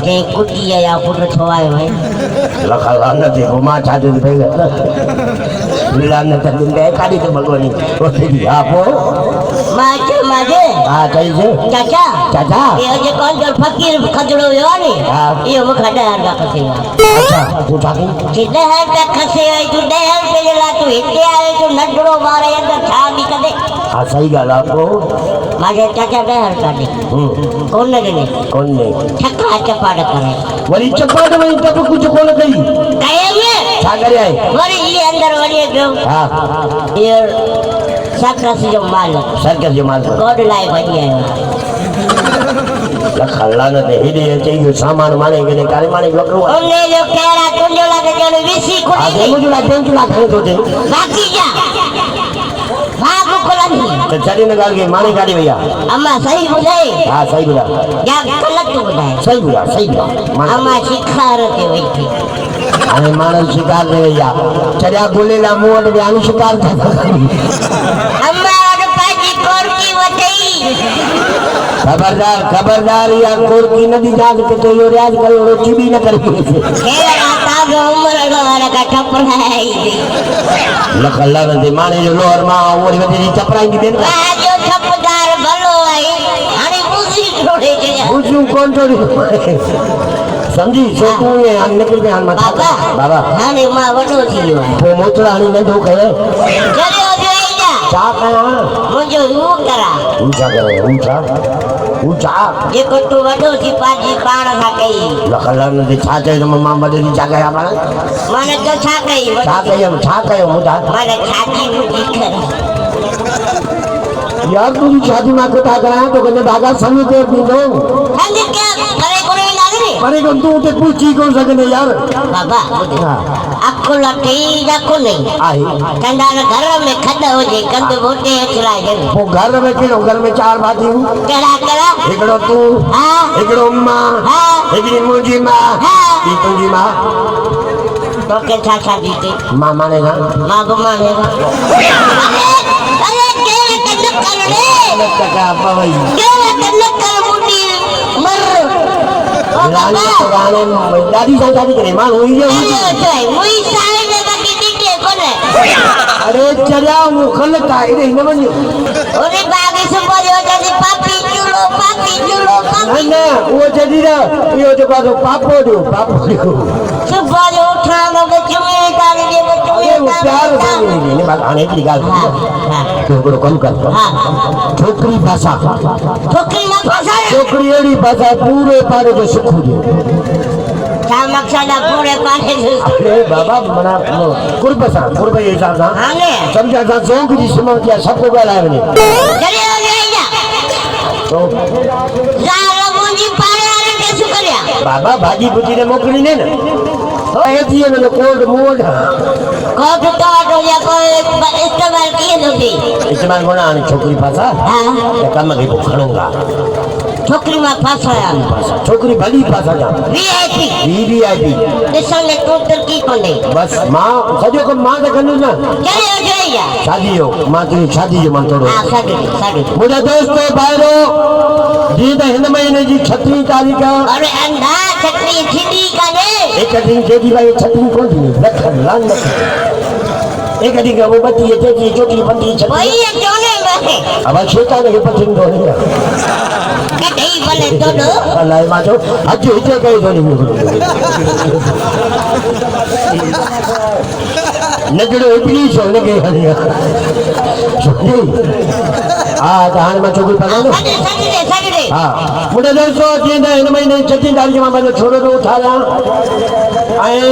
के कुटी या पुत्र छवाए भाई लखा न दे घुमा छाते पे बिलान तक गए काड़ी तो भगवानी वो तेरी आपो माजे हां कही से चाचा चाचा ये जे कौन जो फकीर खजड़ो यो नी ये वो खड़ा का खसे अच्छा तू थाकी कितने है पे खसे है तू दे है पे ला तू हिते आए तो नडड़ो मारे अंदर छा दी कदे हां सही गल आपको माजे चाचा दे हर काडी कौन ने ठक्का चपाड़ करे वरी चपाड़ में तब कुछ कोन कही कहे में छा करे आए वरी ये अंदर वरी गयो हां ये सर्कस जो माल गोड लाई बनी है लखला न दे हिडे चाहिए सामान माने के काली माने लकड़ो ओने जो केरा तुंजो लागे जने विसी खोली आ मुझे ला बैंक ला खड़े तो दे बाकी जा भाग खोलनी तो चली न गाल के माने गाड़ी भैया अम्मा सही बुझाई हां सही बुझा या गलत तू बुझाई सही बुझा अम्मा शिकार के बैठी अरे माने शिकार दे भैया चरिया बोलेला मुंह में आनी शिकार था अम्मा और पाजी कोर की वटई खबरदार या कोर की नदी जाग के तो यो राज कर रोटी भी न करी केरा ताग उमर वाला का ठप्पर है लखला न दे माने जो लोहर मा ओरी वदी चपराई की देन जो ठप्पदार भलो है हाने मुजी छोड़े के बुझू कौन छोड़ी समझी छोटू ये निकल के हां मत बाबा हाने मां वडो थी वो मोतरा हणी न दो कहे चलो जो जा चा करा मुझे वो करा ऊंचा करे ऊंचा ये को तो वडो थी पाजी पाण सा कई लखला न दे छा चई मां बदली चा गया माने माने तो छा कई मुदा माने छाती मुठी करे यार तू शादी में को था करा तो कहने धागा संग दे दी दो हम क्या करे कोई लागनी अरे कौन तू ते पूछी कौन सकने यार बाबा आपको लटी जा को नहीं आई कंडा घर में खड्डा हो जे कंद बोटे खिलाए दे वो घर में केड़ो घर में चार भाती हूं केड़ा एकड़ो तू हां एकड़ो अम्मा हां एकड़ी मुंजी मां ई तुजी मां तो के छा दीते मां मानेगा मां को मानेगा अरे केड़ा कंद कर रे टका पवई केड़ा कंद कर मुंडी मर लाली तो गाने दादी से शादी करे मां हुई है मुई साले में बाकी दीते कोने अरे चला वो खलता इने न बनियो ओरे बागे से बोले जदी पापी चुलो ना वो जदी रा यो जो बातो पापो दो सुबह जो उठानो बचुए डाल दे बचुए वो प्यार से ने बात आने की गाल तो बड़ो कम कर छोकरी भाषा छोकरी एड़ी भाषा पूरे पारे जो सुख दे मकसद पूरे पारे अरे बाबा मना कुर्ब ये हिसाब हां ने समझा था जोंग जी समझ गया सबको गलाए ने चले हो गया तो जाल मुंजी पारे आने के शुक्रिया बाबा भाजी बुजी ने मोकली ने तो ए दिए ने कोल्ड मोड कोट तो या कोई इस्तेमाल किए नहीं इस्तेमाल होना आने छोकरी भाषा हां ये काम के खड़ूंगा छोकरी में फसाया छोकरी भली भाषा जा वीआईपी दिसने टोटर की कोने बस मां सजो को मां दे कनु ना चले हो जाइए शादी हो मां की शादी जो मन तोड़ो हां शादी मुझे दोस्तों भाईरो जी द हिंद महीने जी 36 तारीख अरे अंधा छतरी छिड़ी काने एक दिन के दी भाई 36 को दी लख लान एक दिन का वो बच्ची ये छोटी बंदी छतरी वही है जोने में अब शैतान के पछिन दोने कटई बने तो नो अल्लाह मा तो आज इते कई दोनी नगड़ो इतनी सोने के हरिया आ कहानी में छोकरी पता नो सगड़े हां मुझे दोस्तों जींदा इन महीने 36 तारीख में मैं छोड़ो तो उठाया आए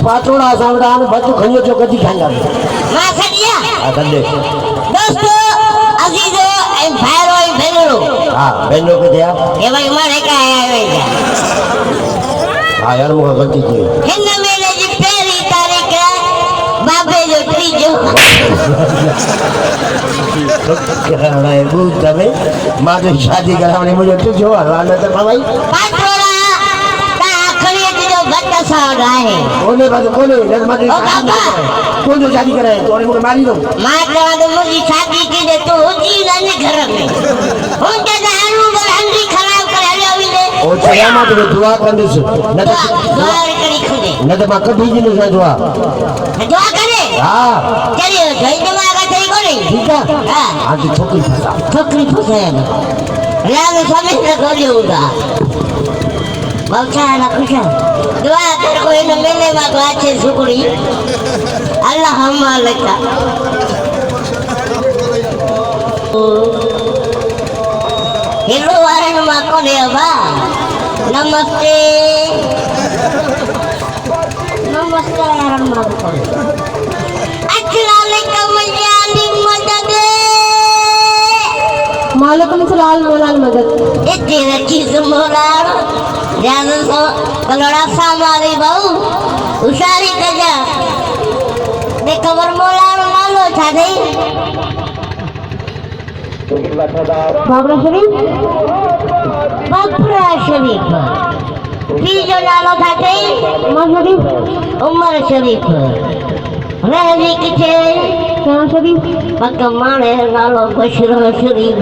पातोड़ा सावधान बच्चों खनियो जो कदी खाएंगा मां सदिया आ दे दोस्तों अजीजो एम भाईरो एम भेलो हां बहनों के दिया ये भाई मारे का आया है हां यार मुझे गलती की हिंद महीने की पहली तारीख बाबे जो तीजो कराना है वो तबे मां की शादी कराने मुझे तो जो हलाल तो भाई पातोड़ा ता आखरी जो बच्चा सावड़ा है कोने बात कोने नजमादी कौन जो शादी कराए तो मुझे मारी दो मां का तो मुझे शादी की दे तो जी लाने घर में उनके दारू बरहंदी खराब कर ले ओ चया मां तो दुआ कंदुस न तो दुआ करी खुदे न तो मां कभी जी न दुआ दुआ करे हां चलिए जय जमागा सही कोनी ठीक है हां आज छोकरी फसा छोकरी फसे लाग समय न गोलियोगा बच्चा ना खुश दुआ कर कोई न मिले मा तो अच्छे छोकरी अल्लाह हम लगा हेलो वारन मा कोने बा नमस्ते नमस्ते वारन मा कोने अस्सलाम वालेकुम जानी मदद वालेकुम सलाम मौलाना मदद इतनी चीज मौलाना ध्यान सो कलोड़ा सामारी बहु उशारी कजा ने खबर मौलाना मालो था नहीं बाबरा शरीफ बाबरा शरीफ बीजो नालो था नहीं उमर शरीफ उमर शरीफ रहली किथे क्या शरीफ पक माने नालो बशरो शरीफ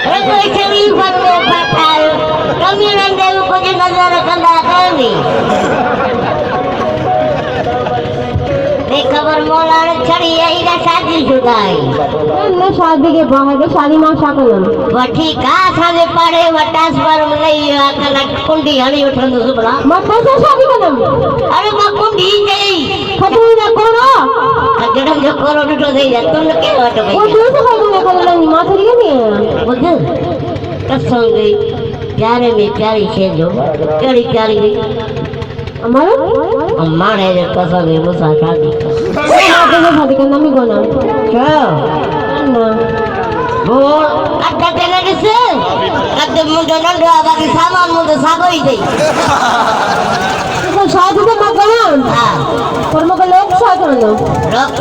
रगो शरीफ ने पतायो कमीरन दे कुछ नजर कंदा करनी ने खबर मौलाना छड़ी आई ना शादी शुदा आई मैं शादी के बाहर के शादी मां शाकन वठी का साले पड़े वटास पर नहीं आकला कुंडी हणी उठन सुबला मत से शादी करम अरे मां कुंडी गई खतरी ना करो कजड़म जो करो डटो दे जा तुम के वट वो गई दूर से खाई को नहीं मां थरी नहीं बुझ कसम गई प्यारे में प्यारी छे जो केड़ी प्यारी गई हमारा अम्माने जे कसम है मुसा शादी शादी में शादी करना मी कोना क्या ना बोल अड्डा तेरे दिसे कद मुंडो नंडो बाकी सामान मुंडो सागो ही दे तो शादी तो मैं करा हां पर मगर लोग शादी करना रख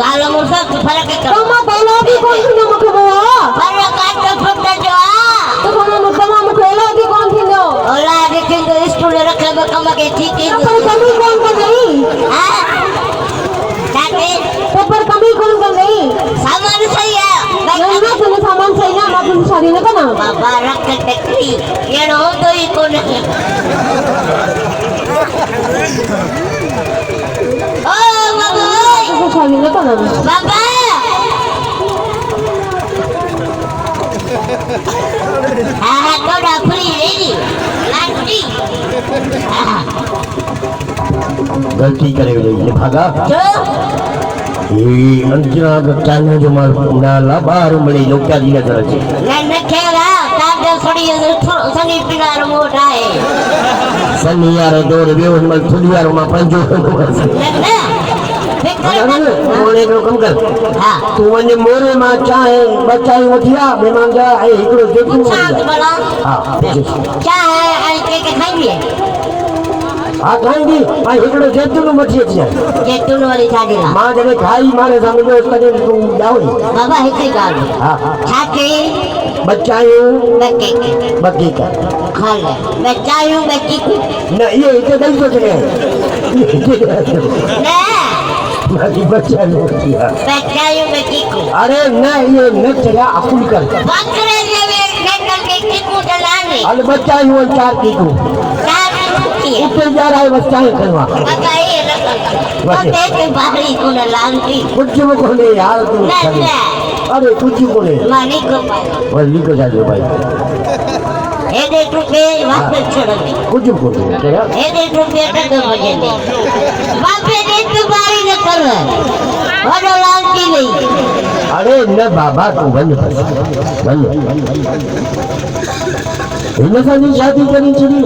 गाल मुसा फरक तो कर मैं पहला भी कौन सी ना मके बोला फरक काट फुट जो तो कौन मुकमा में पहला भी कौन सी नो ओला देखे तो स्कूल रखे में कम के ठीक है पर कमी कौन कर रही हां ताके तो पर कमी कौन कर रही सामान सही है नहीं ना तुम सामान सही ना मैं तुम शादी ना करना बाबा रख टकरी ये नो तो ही कौन ओ बाबा तो शादी ना करना बाबा हाँ थोड़ा फ्री रेडी लांटी गलती करेगा ये भागा जो ये अंजना का चाने जो मार नाला बाहर मिली लोग क्या दिया जरा जी न खेला ताजे सड़ी सनी पिनार मोटा है सनी यार दौड़ भी उन मल खुद यार मां पंजो न कोने को कम कर हाँ तू वने मोरे मां चाहे बचाई उठिया मेहमान जा ए एकड़ो देखू शांत बड़ा हां क्या है आई के खाएंगे आ खाएंगी आ एकड़ो जेतुन मछी छिया जैतून वाली शादी ला मां जने खाई मारे समझो कदे तू जाओ बाबा हिकड़ी गाल हां छाती बचायूं बके बकी का खा ले बचायूं बकी न ये इते गल सोच रहे ना मारी बच्चा ने किया बचायूं बकी को अरे न ये न चला अकुल कर बकरे ने नकल के किकू डलाने अल बच्चा यूं चार की को चार की इते जा रहा है बच्चा है करवा बाबा ये नकल तो देख बाहरी को लांगी कुछ को नहीं यार तू ना ना अरे कुछ को नहीं मानी को पाए वली को जा दे भाई ए देख रुपए वापस छोड़ दे कुछ को नहीं तेरा ए देख रुपए तक बजे दे बापे देख तो बारी न कर वडो लांगी नहीं अरे न बाबा तू बंद बंद इन सारी शादी करी चली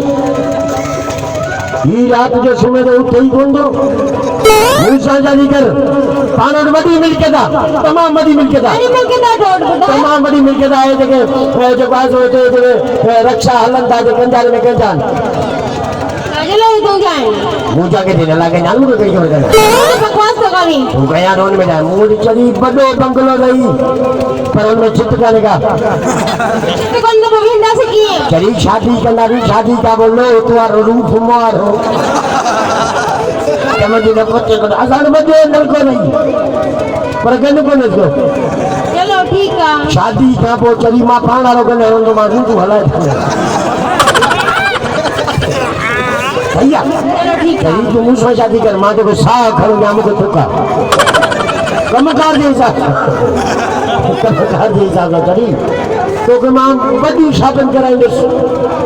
ये रात जो सुबह तो उठे ही कौन दो मुझसे शादी कर पानों मदी मिलके दा तमाम मदी मिलके दा तमाम मदी मिलके दा ये जगह जो बात होते जो रक्षा हलन था जो कंजाल में कंजाल मुझा के दिन लगे नालू को कहीं कर बकवास तो करी तू गया रोन में जाए मुझे चली बड़ो बंगलो गई पर उनमें चित्त करेगा तो कौन तो विंदा से किए चली शादी करना भी शादी का बोलो तुम्हारा रूप मार हो समझ न पते को आसान बजे नल को नहीं पर गन को नहीं को चलो ठीक है शादी खां पोइ चरी मां पाण वारो कंदे हूंदो मां रूट हलाए भैया चलो ठीक है चरी तूं मूंसां शादी कर मां तोखे साह खणो या मूंखे थुका कमकार जे हिसाब सां चरी तोखे मां वॾी शॉपिंग कराईंदुसि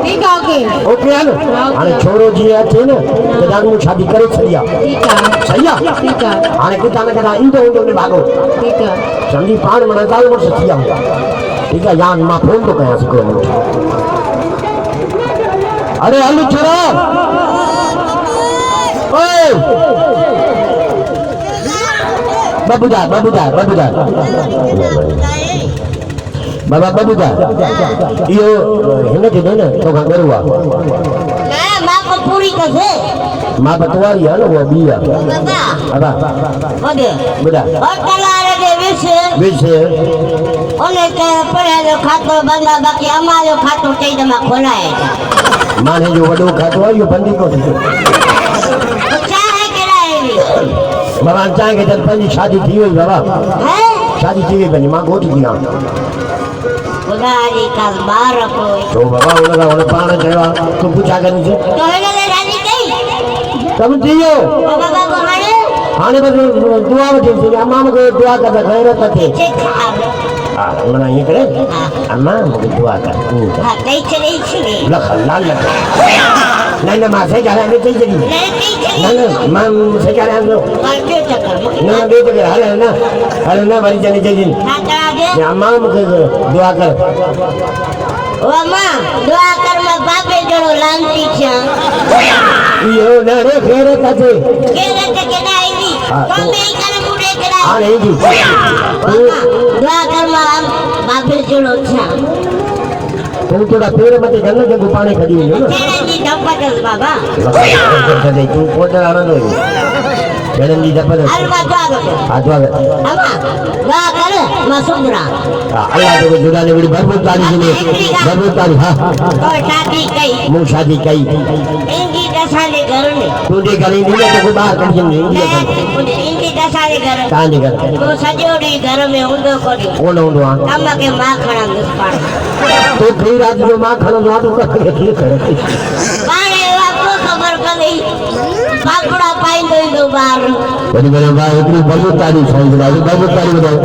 ठीक है ओके ओके आहे न हाणे छोरो जीअं अचे न त ॼण मूं शादी करे छॾी आहे ठीक है सही आहे ठीक है हाणे किथां न किथां ईंदो हूंदो न भाॻो ठीक है सम्झी पाण माना ज़ाल मुड़ुस थी विया हूंदा ठीकु आहे या मां फोन थो कयांसि हिकिड़ो मिंट अरे हल छोरा ओए बाबूजा बाबा बाबूजा इहो हिनखे ॾे न तोखां घरु आहे मां को पूरी कसे मां बतवारी आहे न उहा ॿी आहे बाबा अदा ओके ॿुधा और कलार जे विश उन्हें के पढ़े जो खातो बंदा बाकी अम्मा जो खातो चई त मां खोलाए माने जो वॾो खातो आहे इहो बंदी कोन थींदो चाहे केड़ा बाबा चाहे कि जब पंहिंजी शादी थी वई बाबा है शादी थी वई पंहिंजी मां घोट थी विया खुदा जी का बार कोई तो बाबा हुन पाण चयो आहे तूं पुछा करी तो हेने ले राजी कई कमु थी वियो बाबा को हाणे बसि दुआ वठी अम्मा मूंखे दुआ कर त ग़ैरत थिए ठीक है हा माना ईअं करे अम्मा मूंखे दुआ कर हां कई चली लख लाल लख न न मां सही ॻाल्हायां चई छॾी नहीं कई चली न न मां सही ॻाल्हायां थो और जो चक्कर न ॿिए जॻह हल न वरी चली चई हां करा दे अम्मा मूंखे दुआ कर ओ मां दुआ कर मैं बाबे जोड़ो लांती छा इहो न रे ग़ैरत अचे केरे ते केना आईनी हाँ, तो तो- मैं करे मुड़े केड़ा हाणे ईंदी दुआ कर मां बाबे जोड़ो छा तूं थोरा पेर मथे कर न जेको पाणे खड़ी वञो न केड़े जी धपटस बाबा तूं पोटर हणंदो ॼणनि जी धप हल मां दुआ कर हा दुआ कर अम्मा दुआ कर मां सुधरा हा अल्लाह तोखे जुदा ने वड़ी भरपूर तारीफ़ ॾिने भरपूर तारीफ़ हा तो शादी कई मूं शादी कई इंगी दसाले घर में तुंहिंजे घर ईंदी न तोखे ॿाहिरि कढी छॾींदी इंगी दसाले घर तव्हांजे घर तो सॼो ॾींहुं घर में हूंदो कोन्हे कोन हूंदो आहे कम खे मां खणंदुसि पाण तोखे ई राति जो मां खणंदो आहे तूं कीअं करे पाणे को ख़बर कंदी पापड़ा पाईंदो ईंदो ॿार वरी वरी भाई हिकिड़ी भरपूर तारीफ़ साईं ॿुधायो भरपूर तारीफ़ ॿुधायो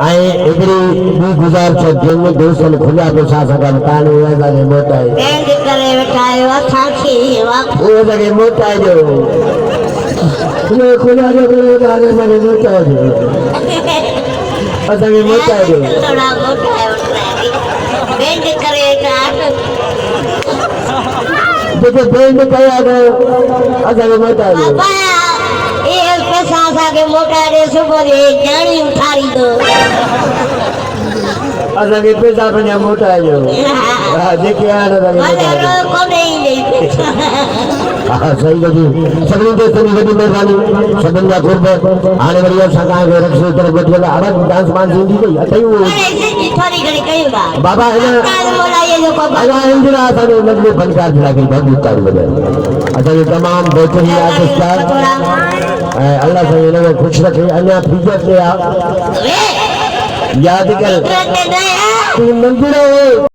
ऐं हिकिड़ी ॿी गुज़ारिश जंहिंमें दोस्तनि खुलिया पैसा सां गॾु काने उहे असांखे मोटाए बैंड करे वेठा आहियो असांखे उहे असांखे मोटाए ॾियो उहे खुलिया जो असांखे मोटाए ॾियो असांखे मोटाए ॾियो थोड़ा मोटाए बैंड करे वेठा जेके बैंड कया अथव असांखे मोटाए ॾियो बाबा ये पैसा असांखे मोटाए सुबुह जो ॼाणी उथारींदो असांखे पैसा पंहिंजा मोटाए ॾियो हा जेके आहिनि असांखे मोटाए ॾियो कोन्हे ईंदे हा सही ॻाल्हि सभिनी दोस्तनि जी वॾी महिरबानी सभिनि जा कुर्ब हाणे वरी असां तव्हांखे रक्षे तरफ़ वठी हलिया हाणे डांस वांस ईंदी अथई अथई उहो थोरी घणी कयूं था बाबा हिन मोलाईअ जो को अञा इंदिरा असांजो नंढो फनकार जे लाइ भरपूर तारीफ़ ॿुधायो असांजो तमामु बहितरीनु आर्टिस्ट आहे ऐं अल्लाह साईं हिनखे ख़ुशि रखे अञा फ्यूचर ते आहे यादि कर तूं नंढिड़ो